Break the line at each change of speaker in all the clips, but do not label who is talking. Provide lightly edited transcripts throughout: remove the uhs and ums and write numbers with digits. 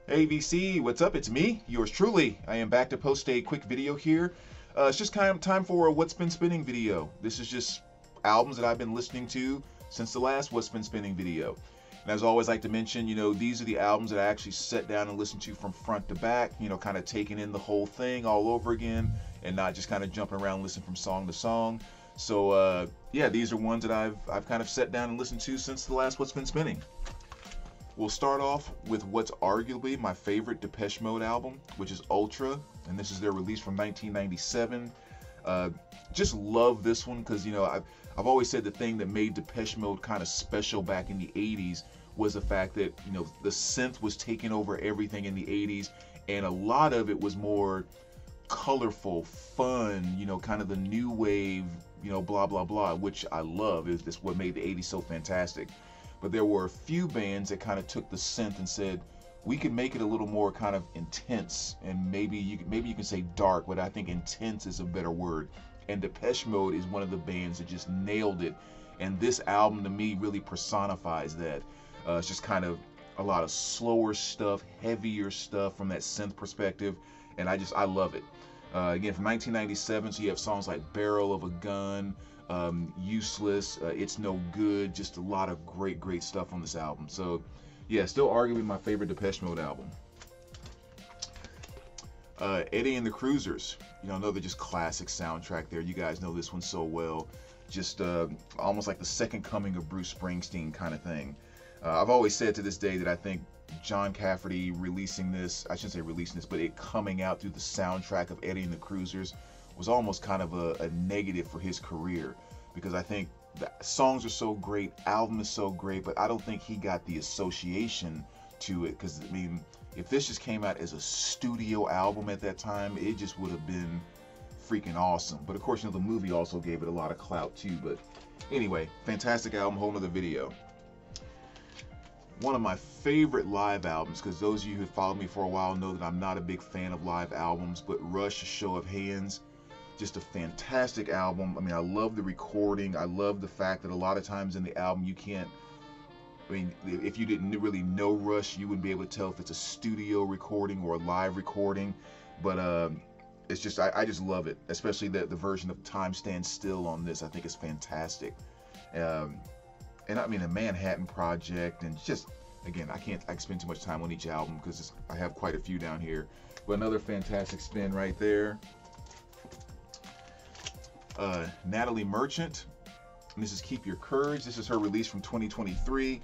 Hey VC, what's up? It's me, yours truly. I am back to post a quick video here. It's just kind of time for a What's Been Spinning video. This is just albums that I've been listening to since the last What's Been Spinning video. And as always, I like to mention, these are the albums that I actually sat down and listened to from front to back, kind of taking in the whole thing all over again and not just kind of jumping around and listening from song to song. So, yeah, these are ones that I've kind of sat down and listened to since the last What's Been Spinning. We'll start off with what's arguably my favorite Depeche Mode album, which is Ultra, and this is their release from 1997. Just love this one because, I've always said the thing that made Depeche Mode kind of special back in the 80s was the fact that, the synth was taking over everything in the 80s, and a lot of it was more colorful, fun, kind of the new wave, blah, blah, blah, which I love. Is this what made the 80s so fantastic? But there were a few bands that kind of took the synth and said, we could make it a little more kind of intense, and maybe you can say dark, but I think intense is a better word. And Depeche Mode is one of the bands that just nailed it, and this album to me really personifies that. It's just kind of a lot of slower stuff, heavier stuff from that synth perspective, and I love it. Again, from 1997, so you have songs like Barrel of a Gun, Useless, It's No Good, just a lot of great stuff on this album. So yeah, still arguably my favorite Depeche Mode album. Eddie and the Cruisers, another just classic soundtrack there. You guys know this one so well. Just almost like the second coming of Bruce Springsteen kind of thing. I've always said to this day that I think John Cafferty releasing this, I shouldn't say releasing this, but it coming out through the soundtrack of Eddie and the Cruisers was almost kind of a negative for his career, because I think the songs are so great, album is so great, but I don't think he got the association to it, because I mean, if this just came out as a studio album at that time, it just would have been freaking awesome. But of course, the movie also gave it a lot of clout too. But anyway, fantastic album, whole nother video. One of my favorite live albums, because those of you who followed me for a while know that I'm not a big fan of live albums, but Rush, A Show of Hands, just a fantastic album. I mean, I love the recording. I love the fact that a lot of times in the album you can't, I mean, if you didn't really know Rush, you wouldn't be able to tell if it's a studio recording or a live recording. But it's just, I just love it, especially the version of Time Stands Still on this. I think it's fantastic. And I mean, the Manhattan Project, and just, again, I can spend too much time on each album because I have quite a few down here. But another fantastic spin right there. Natalie Merchant, and this is Keep Your Courage. This is her release from 2023.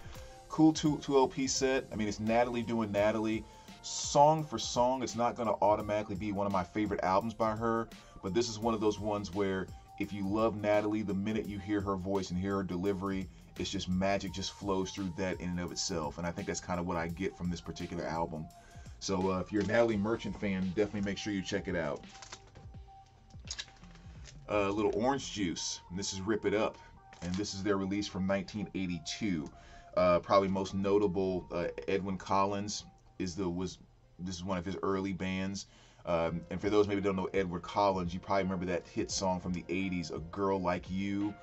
Cool 2 LP set. I mean, it's Natalie doing Natalie. Song for song, it's not going to automatically be one of my favorite albums by her, but this is one of those ones where if you love Natalie, the minute you hear her voice and hear her delivery, it's just magic just flows through that in and of itself. And I think that's kind of what I get from this particular album. So if you're a Natalie Merchant fan, definitely make sure you check it out. Little Orange Juice, and this is Rip It Up, and this is their release from 1982. Probably most notable, Edwyn Collins this is one of his early bands. And for those maybe don't know Edward Collins, you probably remember that hit song from the 80s, A Girl Like You.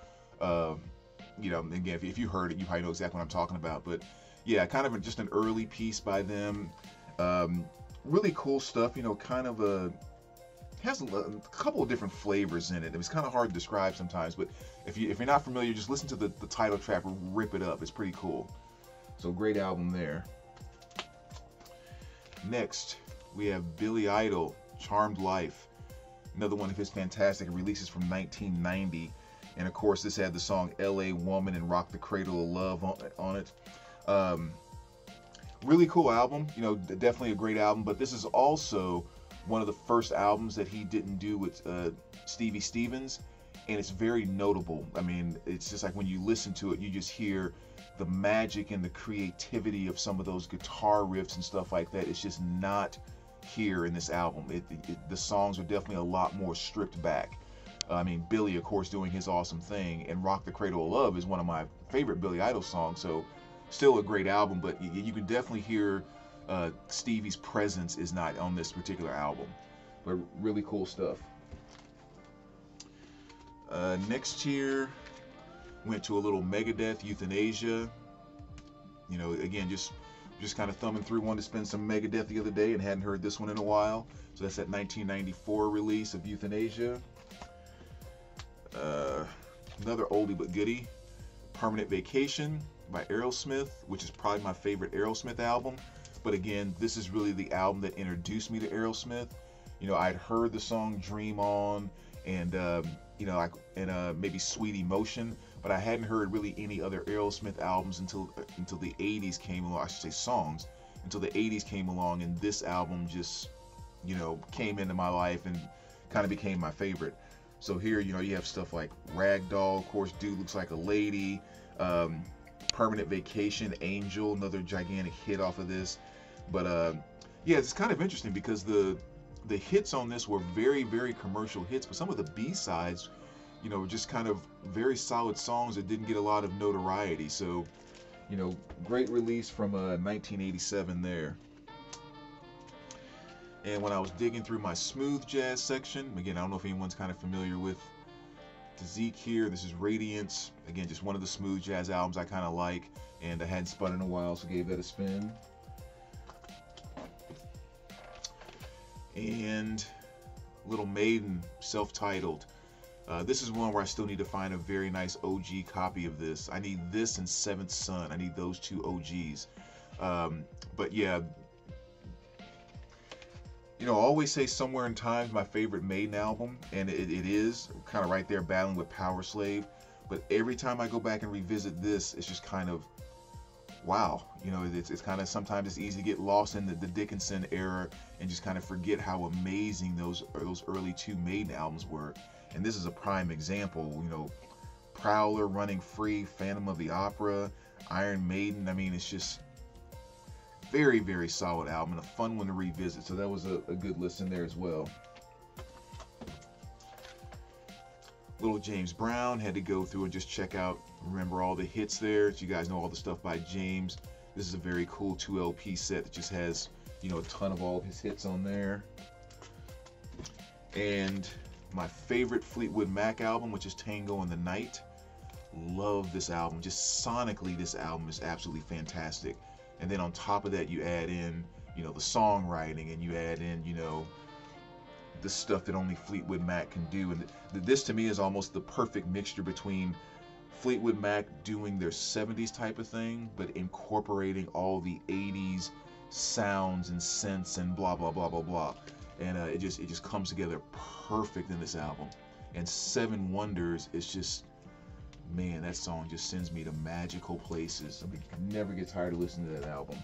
Again, if you heard it, you probably know exactly what I'm talking about. But yeah, kind of just an early piece by them. Really cool stuff, kind of has a couple of different flavors in it. It's kind of hard to describe sometimes, but if you're not familiar, just listen to the title track, Rip It Up. It's pretty cool. So great album there. Next, we have Billy Idol, Charmed Life. Another one of his fantastic releases from 1990. And of course, this had the song LA Woman and Rock the Cradle of Love on it. Really cool album, definitely a great album, but this is also one of the first albums that he didn't do with Stevie Stevens, and it's very notable. I mean, it's just like when you listen to it, you just hear the magic and the creativity of some of those guitar riffs and stuff like that. It's just not here in this album. The songs are definitely a lot more stripped back. I mean, Billy, of course, doing his awesome thing, and Rock the Cradle of Love is one of my favorite Billy Idol songs, so still a great album, but you can definitely hear Stevie's presence is not on this particular album, but really cool stuff. Next here, went to a little Megadeth, Euthanasia. Again, just just kind of thumbing through, wanted to spin some Megadeth the other day and hadn't heard this one in a while. So that's that 1994 release of Euthanasia. Another oldie but goodie, Permanent Vacation by Aerosmith, which is probably my favorite Aerosmith album. But again, this is really the album that introduced me to Aerosmith. You know, I'd heard the song Dream On and you know, maybe Sweet Emotion, but I hadn't heard really any other Aerosmith albums until the 80s came along. I should say songs until the 80s came along, and this album just, you know, came into my life and kind of became my favorite. So here, you know, you have stuff like Ragdoll, of course, Dude Looks Like a Lady, Permanent Vacation, Angel, another gigantic hit off of this. But yeah, it's kind of interesting because the hits on this were very, very commercial hits, but some of the B-sides, you know, were just kind of very solid songs that didn't get a lot of notoriety. So, you know, great release from 1987 there. And when I was digging through my smooth jazz section, again, I don't know if anyone's kind of familiar with Zeke here. This is Radiance. Again, just one of the smooth jazz albums I kind of like, and I hadn't spun in a while, so gave that a spin. And little Maiden, self-titled. This is one where I still need to find a very nice OG copy of this. I need this and Seventh Son. I need those two OGs. But yeah, you know, I always say Somewhere in Time is my favorite Maiden album, and it is kind of right there battling with Power Slave. But every time I go back and revisit this, it's just kind of, wow. You know, it's kind of, sometimes it's easy to get lost in the Dickinson era and just kind of forget how amazing those early two Maiden albums were. And this is a prime example. You know, Prowler, Running Free, Phantom of the Opera, Iron Maiden. I mean, it's just very, very solid album and a fun one to revisit. So that was a good listen there as well. Little James Brown, had to go through and just check out, remember all the hits there. So you guys know all the stuff by James. This is a very cool 2 LP set that just has, you know, a ton of all of his hits on there. And my favorite Fleetwood Mac album, which is Tango in the Night. Love this album. Just sonically, this album is absolutely fantastic. And then on top of that, you add in, you know, the songwriting, and you add in, you know, the stuff that only Fleetwood Mac can do. And this to me is almost the perfect mixture between Fleetwood Mac doing their 70s type of thing, but incorporating all the 80s sounds and synths and blah, blah, blah, blah, blah. And it just comes together perfect in this album. And Seven Wonders is just, man, that song just sends me to magical places. I mean, you can never get tired of listening to that album.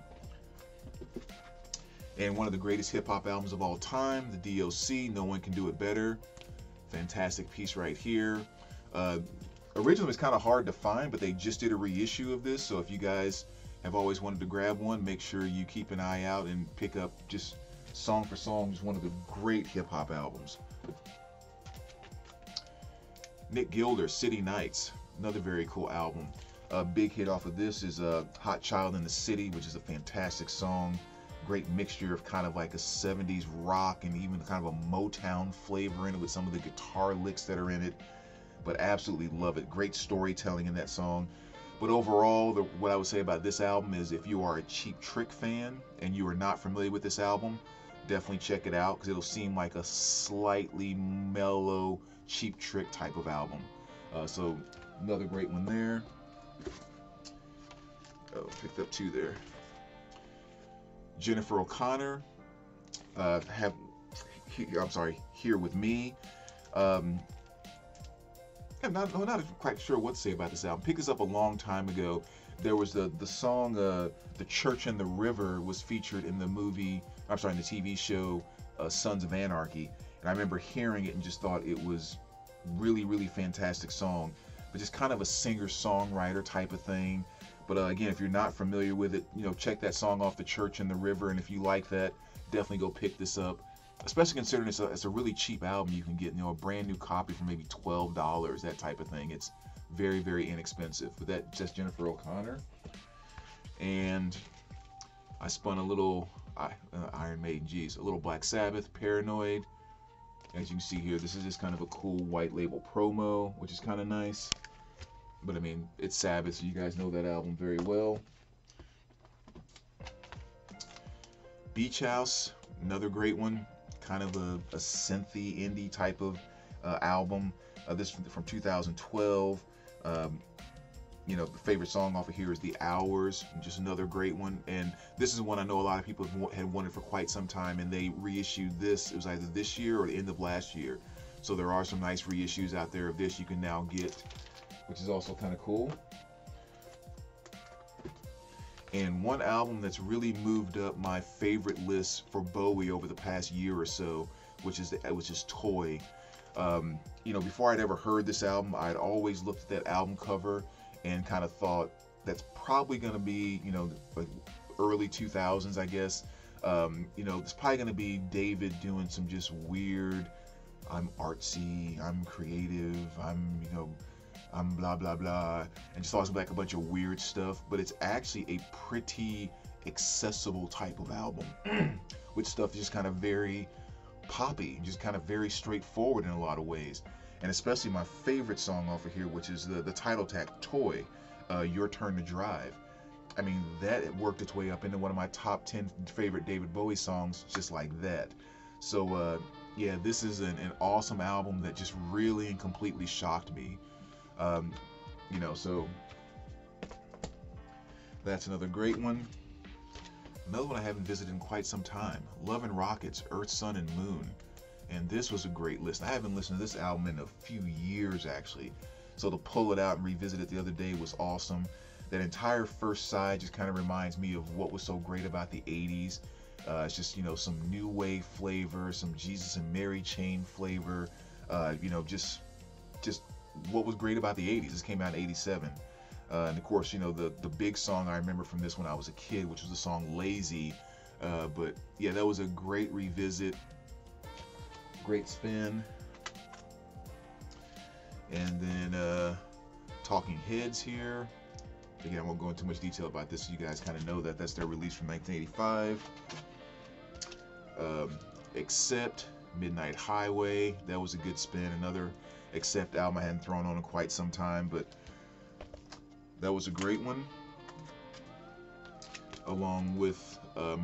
And one of the greatest hip-hop albums of all time, the DOC, No One Can Do It Better. Fantastic piece right here. Originally it was kind of hard to find, but they just did a reissue of this. So if you guys have always wanted to grab one, make sure you keep an eye out and pick up just song for song, just one of the great hip-hop albums. Nick Gilder, City Nights, another very cool album. A big hit off of this is Hot Child in the City, which is a fantastic song. Great mixture of kind of like a 70s rock and even kind of a Motown flavor in it with some of the guitar licks that are in it. But absolutely love it. Great storytelling in that song. But overall, what I would say about this album is if you are a Cheap Trick fan and you are not familiar with this album, definitely check it out, because it'll seem like a slightly mellow Cheap Trick type of album. So another great one there. Oh, picked up two there. Jennifer O'Connor, Here With Me. I'm not quite sure what to say about this album. Picked this up a long time ago. There was the song The Church and the River was featured in the movie, in the TV show Sons of Anarchy. And I remember hearing it and just thought it was really, really fantastic song. But just kind of a singer-songwriter type of thing. But again, if you're not familiar with it, you know, check that song off, The Church and the River. And if you like that, definitely go pick this up. Especially considering it's a really cheap album. You can get, you know, a brand new copy for maybe $12, that type of thing. It's very, very inexpensive. But that's just Jennifer O'Connor. And I spun a little Iron Maiden, a little Black Sabbath, Paranoid. As you can see here, this is just kind of a cool white label promo, which is kind of nice. But I mean, it's Sabbath, so you guys know that album very well. Beach House, another great one, kind of a synthy indie type of album. This from 2012. You know, the favorite song off of here is The Hours, just another great one. And this is one I know a lot of people had wanted for quite some time, and they reissued this. It was either this year or the end of last year. So there are some nice reissues out there of this you can now get, which is also kind of cool. And one album that's really moved up my favorite list for Bowie over the past year or so, which is Toy. You know, before I'd ever heard this album, I'd always looked at that album cover and kind of thought that's probably going to be, you know, like early 2000s, I guess. You know, it's probably going to be David doing some just weird, I'm artsy, I'm creative, I'm, you know, I'm blah, blah, blah. And just thought it was like a bunch of weird stuff. But it's actually a pretty accessible type of album with stuff just kind of very poppy, just kind of very straightforward in a lot of ways. And especially my favorite song off of here, which is the title track, Toy, Your Turn to Drive. I mean, that worked its way up into one of my top 10 favorite David Bowie songs just like that. So yeah, this is an awesome album that just really and completely shocked me. You know, so that's another great one. Another one I haven't visited in quite some time, Love and Rockets, Earth, Sun, and Moon. And this was a great listen. I haven't listened to this album in a few years, actually. So to pull it out and revisit it the other day was awesome. That entire first side just kind of reminds me of what was so great about the 80s. It's just, you know, some new wave flavor, some Jesus and Mary Chain flavor. You know, just what was great about the 80s. This came out in 87. And of course, you know, the big song I remember from this when I was a kid, which was the song Lazy. But yeah, that was a great revisit. Great spin. And then Talking Heads here. Again, I won't go into much detail about this, so you guys kind of know that. That's their release from 1985. Accept, Midnight Highway. That was a good spin. Another Accept album I hadn't thrown on in quite some time, but that was a great one. Along with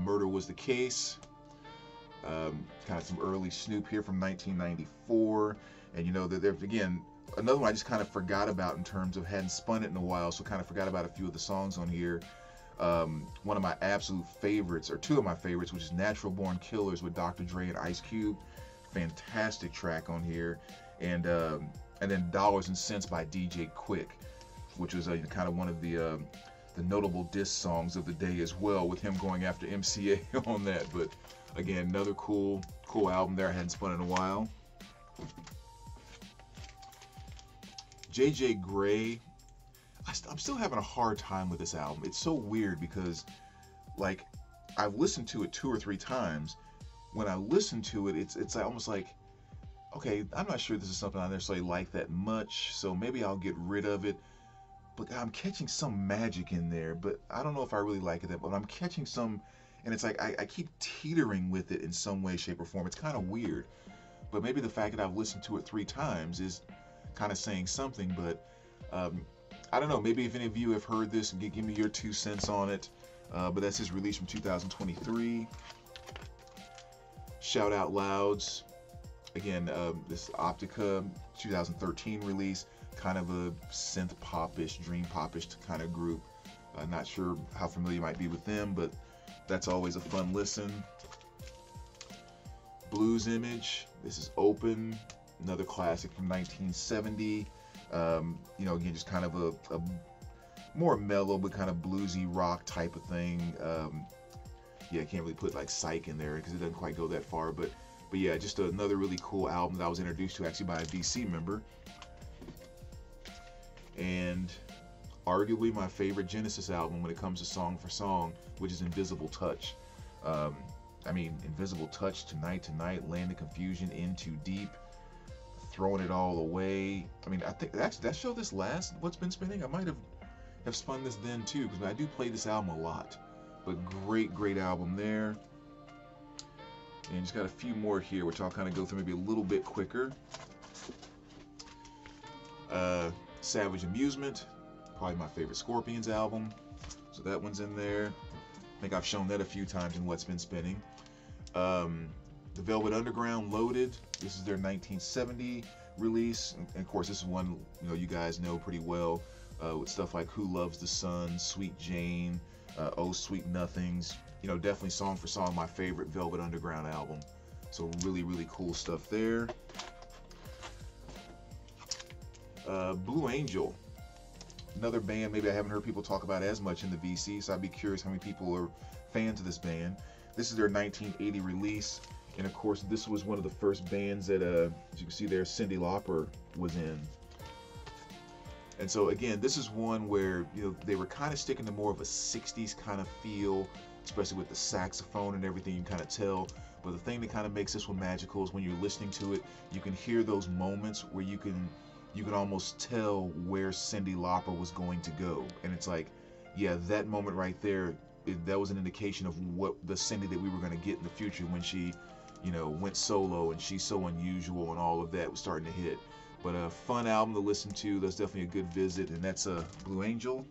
Murder Was the Case. Kind of some early Snoop here from 1994. And you know, there's again another one I just kind of forgot about in terms of hadn't spun it in a while, so kind of forgot about a few of the songs on here. One of my absolute favorites, or two of my favorites, which is Natural Born Killers with Dr. Dre and Ice Cube. Fantastic track on here. And then Dollars and Cents by DJ Quick, which was kind of one of the notable diss songs of the day as well, with him going after MCA on that. But again, another cool album there. I hadn't spun in a while. JJ Grey, I'm still having a hard time with this album. It's so weird because, like, I've listened to it 2 or 3 times. When I listen to it, it's almost like, okay, I'm not sure this is something I necessarily like that much, so maybe I'll get rid of it. But I'm catching some magic in there, but I don't know if I really like it. But I'm catching some, and it's like I keep teetering with it in some way, shape, or form. It's kind of weird. But maybe the fact that I've listened to it 3 times is kind of saying something. But I don't know. Maybe if any of you have heard this, give me your 2 cents on it. But that's his release from 2023. Shout Out Louds. Again, this Optica 2013 release. Kind of a synth popish, dream popish kind of group. Not sure how familiar you might be with them, but that's always a fun listen. Blues Image. This is Open, another classic from 1970. You know, again, just kind of a more mellow but kind of bluesy rock type of thing. Yeah, I can't really put like Psych in there because it doesn't quite go that far, but yeah, just another really cool album that I was introduced to actually by a VC member. And arguably my favorite Genesis album when it comes to song for song, which is Invisible Touch. I mean, Invisible Touch, Tonight, Land of Confusion, In Too Deep, Throwing It All Away. I mean, I think actually that show this last What's Been Spinning, I might have spun this then too, because I do play this album a lot. But great album there. And just got a few more here, which I'll kind of go through maybe a little bit quicker. Savage Amusement, probably my favorite Scorpions album, so that one's in there. I think I've shown that a few times in What's Been Spinning. The Velvet Underground, Loaded. This is their 1970 release, and of course this is one you guys know pretty well, with stuff like Who Loves the Sun, Sweet Jane, Oh Sweet Nothings. Definitely song for song my favorite Velvet Underground album. So really, really cool stuff there. Blue Angel, another band maybe I haven't heard people talk about as much in the VC, so I'd be curious how many people are fans of this band. This is their 1980 release, and of course this was one of the first bands that, as you can see there, Cyndi Lauper was in. And so again, this is one where they were kind of sticking to more of a 60s kind of feel, especially with the saxophone and everything. You can kind of tell. But the thing that kind of makes this one magical is when you're listening to it, you can hear those moments where you can almost tell where Cyndi Lauper was going to go. And it's like, yeah, that moment right there, that was an indication of what the Cyndi that we were going to get in the future when she, went solo and She's So Unusual and all of that was starting to hit. But a fun album to listen to. That's definitely a good visit, and that's Blue Angel.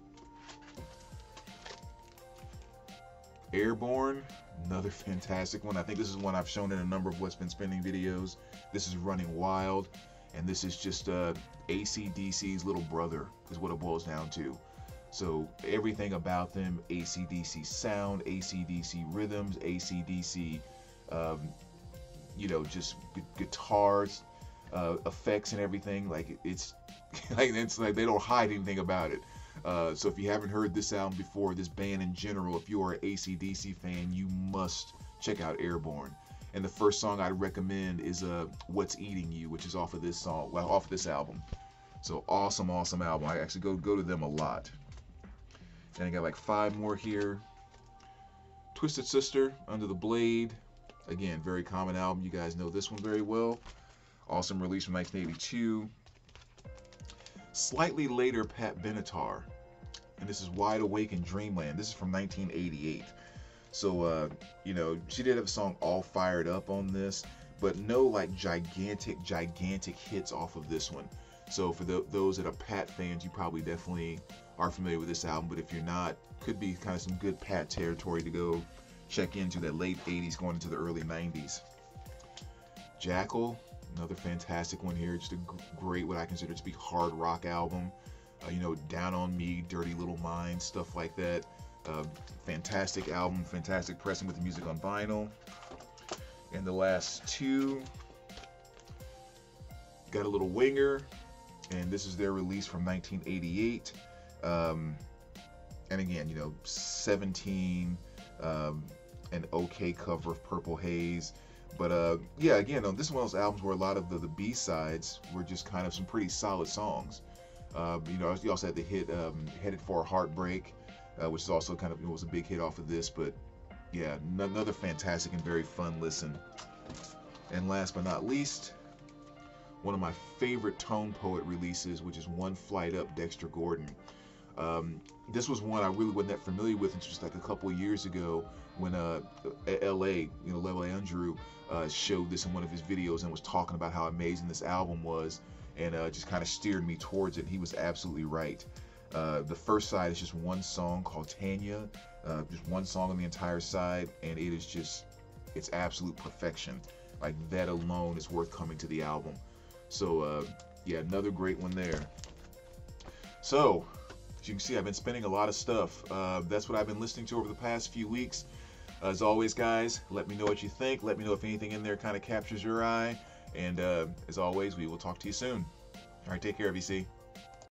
Airborne, another fantastic one. I think this is one I've shown in a number of What's Been Spinning videos. This is Running Wild, and this is just AC/DC's little brother is what it boils down to. So everything about them, AC/DC sound, AC/DC rhythms, AC/DC, just guitars, effects and everything. Like it's like they don't hide anything about it. So if you haven't heard this album before, this band in general, if you are an AC/DC fan, you must check out Airborne. And the first song I'd recommend is What's Eating You, which is off of this album. So awesome album. I actually go to them a lot. And I got like 5 more here. Twisted Sister, Under the Blade. Again, very common album. You guys know this one very well. Awesome release from 1982. Slightly later, Pat Benatar, and this is Wide Awake in Dreamland. This is from 1988. So, she did have a song All Fired Up on this, but no like gigantic hits off of this one. So for those that are Pat fans, you probably definitely are familiar with this album, but if you're not, could be kind of some good Pat territory to go check into, that late 80s going into the early 90s. Jackal, another fantastic one here. Just a great, what I consider to be hard rock album. Down on Me, Dirty Little Mind, stuff like that. Fantastic album, fantastic pressing with the music on vinyl. And the last 2, got a little Winger, and this is their release from 1988. And again, 17, an okay cover of Purple Haze. But yeah, again, this is one of those albums where a lot of the B-sides were just kind of some pretty solid songs. You also had the hit Headed for a Heartbreak, which is also kind of was a big hit off of this. But yeah, another fantastic and very fun listen. And last but not least, one of my favorite Tone Poet releases, which is One Flight Up, Dexter Gordon. This was one I really wasn't that familiar with until just like a couple of years ago when LA, Level Andrew, showed this in one of his videos and was talking about how amazing this album was, and just kind of steered me towards it. He was absolutely right. The first side is just one song called Tanya, just one song on the entire side, and it is just, it's absolute perfection. Like that alone is worth coming to the album. So yeah, another great one there. So as you can see, I've been spinning a lot of stuff. That's what I've been listening to over the past few weeks. As always, guys, let me know what you think. Let me know if anything in there kind of captures your eye. And as always, we will talk to you soon. All right, take care, VC.